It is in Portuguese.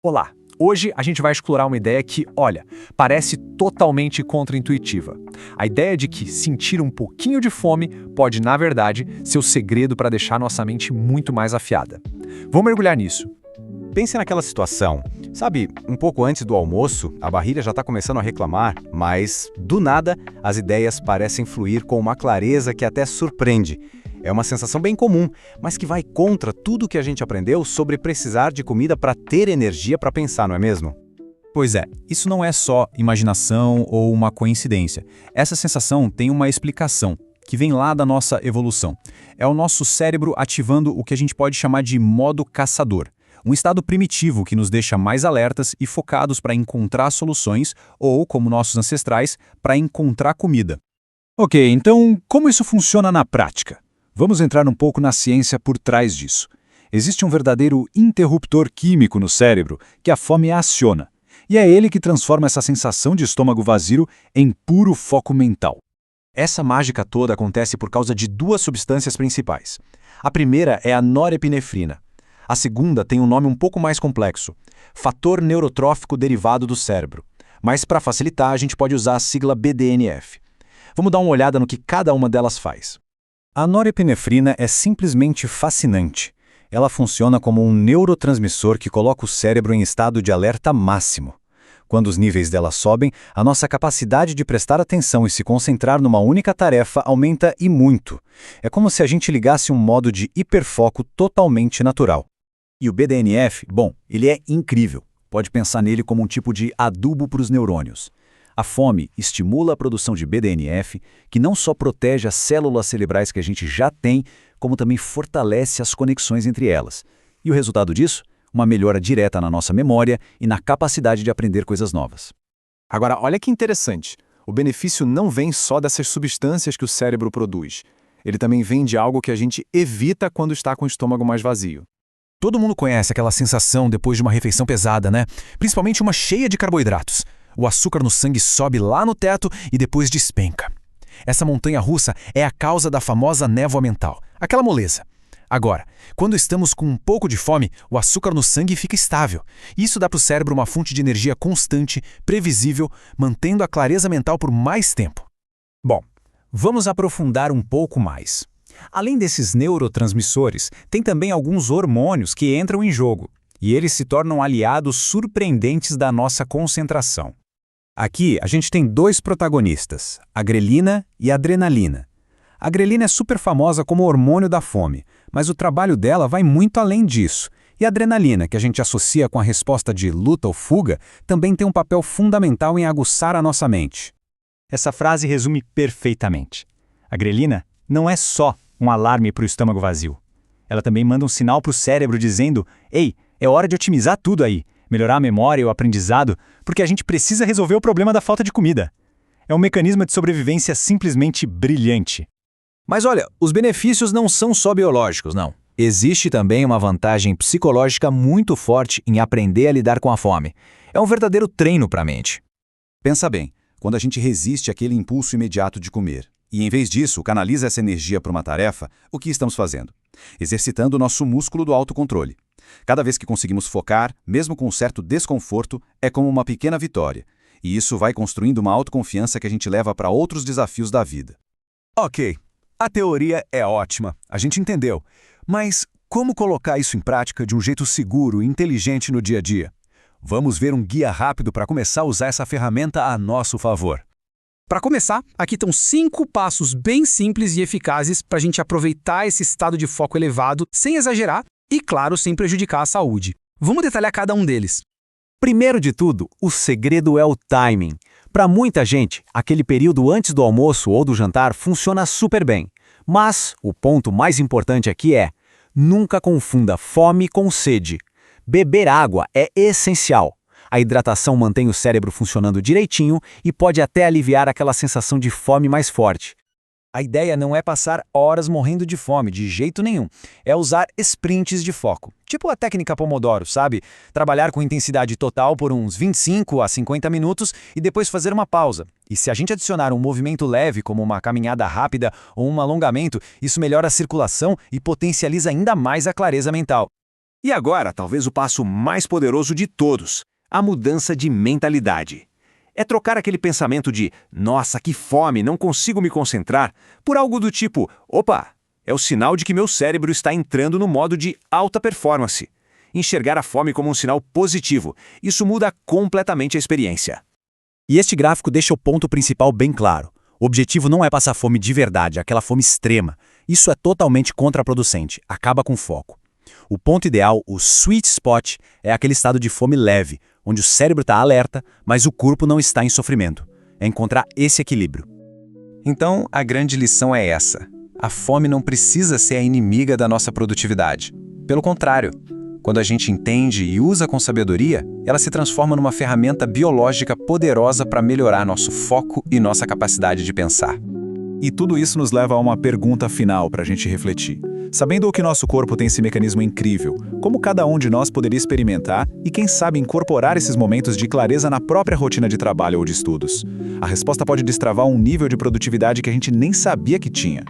Olá! Hoje a gente vai explorar uma ideia que, olha, parece totalmente contraintuitiva. A ideia de que sentir um pouquinho de fome pode, na verdade, ser o segredo para deixar nossa mente muito mais afiada. Vamos mergulhar nisso. Pense naquela situação. Sabe, um pouco antes do almoço, a barriga já está começando a reclamar, mas, do nada, as ideias parecem fluir com uma clareza que até surpreende. É uma sensação bem comum, mas que vai contra tudo que a gente aprendeu sobre precisar de comida para ter energia para pensar, não é mesmo? Pois é, isso não é só imaginação ou uma coincidência. Essa sensação tem uma explicação, que vem lá da nossa evolução. É o nosso cérebro ativando o que a gente pode chamar de modo caçador. Um estado primitivo que nos deixa mais alertas e focados para encontrar soluções ou, como nossos ancestrais, para encontrar comida. Ok, então como isso funciona na prática? Vamos entrar um pouco na ciência por trás disso. Existe um verdadeiro interruptor químico no cérebro que a fome aciona. E é ele que transforma essa sensação de estômago vazio em puro foco mental. Essa mágica toda acontece por causa de duas substâncias principais. A primeira é a norepinefrina. A segunda tem um nome um pouco mais complexo, fator neurotrófico derivado do cérebro. Mas para facilitar, a gente pode usar a sigla BDNF. Vamos dar uma olhada no que cada uma delas faz. A norepinefrina é simplesmente fascinante. Ela funciona como um neurotransmissor que coloca o cérebro em estado de alerta máximo. Quando os níveis dela sobem, a nossa capacidade de prestar atenção e se concentrar numa única tarefa aumenta e muito. É como se a gente ligasse um modo de hiperfoco totalmente natural. E o BDNF, bom, ele é incrível. Pode pensar nele como um tipo de adubo para os neurônios. A fome estimula a produção de BDNF, que não só protege as células cerebrais que a gente já tem, como também fortalece as conexões entre elas. E o resultado disso? Uma melhora direta na nossa memória e na capacidade de aprender coisas novas. Agora, olha que interessante. O benefício não vem só dessas substâncias que o cérebro produz. Ele também vem de algo que a gente evita quando está com o estômago mais vazio. Todo mundo conhece aquela sensação depois de uma refeição pesada, né? Principalmente uma cheia de carboidratos. O açúcar no sangue sobe lá no teto e depois despenca. Essa montanha-russa é a causa da famosa névoa mental, aquela moleza. Agora, quando estamos com um pouco de fome, o açúcar no sangue fica estável. Isso dá para o cérebro uma fonte de energia constante, previsível, mantendo a clareza mental por mais tempo. Bom, vamos aprofundar um pouco mais. Além desses neurotransmissores, tem também alguns hormônios que entram em jogo, e eles se tornam aliados surpreendentes da nossa concentração. Aqui a gente tem dois protagonistas, a grelina e a adrenalina. A grelina é super famosa como hormônio da fome, mas o trabalho dela vai muito além disso. E a adrenalina, que a gente associa com a resposta de luta ou fuga, também tem um papel fundamental em aguçar a nossa mente. Essa frase resume perfeitamente. A grelina não é só um alarme para o estômago vazio. Ela também manda um sinal para o cérebro dizendo: "Ei, é hora de otimizar tudo aí, melhorar a memória e o aprendizado, porque a gente precisa resolver o problema da falta de comida." É um mecanismo de sobrevivência simplesmente brilhante. Mas olha, os benefícios não são só biológicos, não. Existe também uma vantagem psicológica muito forte em aprender a lidar com a fome. É um verdadeiro treino para a mente. Pensa bem, quando a gente resiste àquele impulso imediato de comer, e em vez disso canaliza essa energia para uma tarefa, o que estamos fazendo? Exercitando o nosso músculo do autocontrole. Cada vez que conseguimos focar, mesmo com um certo desconforto, é como uma pequena vitória. E isso vai construindo uma autoconfiança que a gente leva para outros desafios da vida. Ok, a teoria é ótima, a gente entendeu. Mas como colocar isso em prática de um jeito seguro e inteligente no dia a dia? Vamos ver um guia rápido para começar a usar essa ferramenta a nosso favor. Para começar, aqui estão 5 passos bem simples e eficazes para a gente aproveitar esse estado de foco elevado sem exagerar e, claro, sem prejudicar a saúde. Vamos detalhar cada um deles. Primeiro de tudo, o segredo é o timing. Para muita gente, aquele período antes do almoço ou do jantar funciona super bem. Mas o ponto mais importante aqui é: nunca confunda fome com sede. Beber água é essencial. A hidratação mantém o cérebro funcionando direitinho e pode até aliviar aquela sensação de fome mais forte. A ideia não é passar horas morrendo de fome, de jeito nenhum. É usar sprints de foco. Tipo a técnica Pomodoro, sabe? Trabalhar com intensidade total por uns 25 a 50 minutos e depois fazer uma pausa. E se a gente adicionar um movimento leve, como uma caminhada rápida ou um alongamento, isso melhora a circulação e potencializa ainda mais a clareza mental. E agora, talvez o passo mais poderoso de todos, a mudança de mentalidade. É trocar aquele pensamento de, nossa, que fome, não consigo me concentrar, por algo do tipo, opa, é o sinal de que meu cérebro está entrando no modo de alta performance. Enxergar a fome como um sinal positivo, isso muda completamente a experiência. E este gráfico deixa o ponto principal bem claro. O objetivo não é passar fome de verdade, aquela fome extrema. Isso é totalmente contraproducente, acaba com o foco. O ponto ideal, o sweet spot, é aquele estado de fome leve, onde o cérebro está alerta, mas o corpo não está em sofrimento. É encontrar esse equilíbrio. Então, a grande lição é essa. A fome não precisa ser a inimiga da nossa produtividade. Pelo contrário, quando a gente entende e usa com sabedoria, ela se transforma numa ferramenta biológica poderosa para melhorar nosso foco e nossa capacidade de pensar. E tudo isso nos leva a uma pergunta final para a gente refletir. Sabendo que nosso corpo tem esse mecanismo incrível, como cada um de nós poderia experimentar e, quem sabe, incorporar esses momentos de clareza na própria rotina de trabalho ou de estudos? A resposta pode destravar um nível de produtividade que a gente nem sabia que tinha.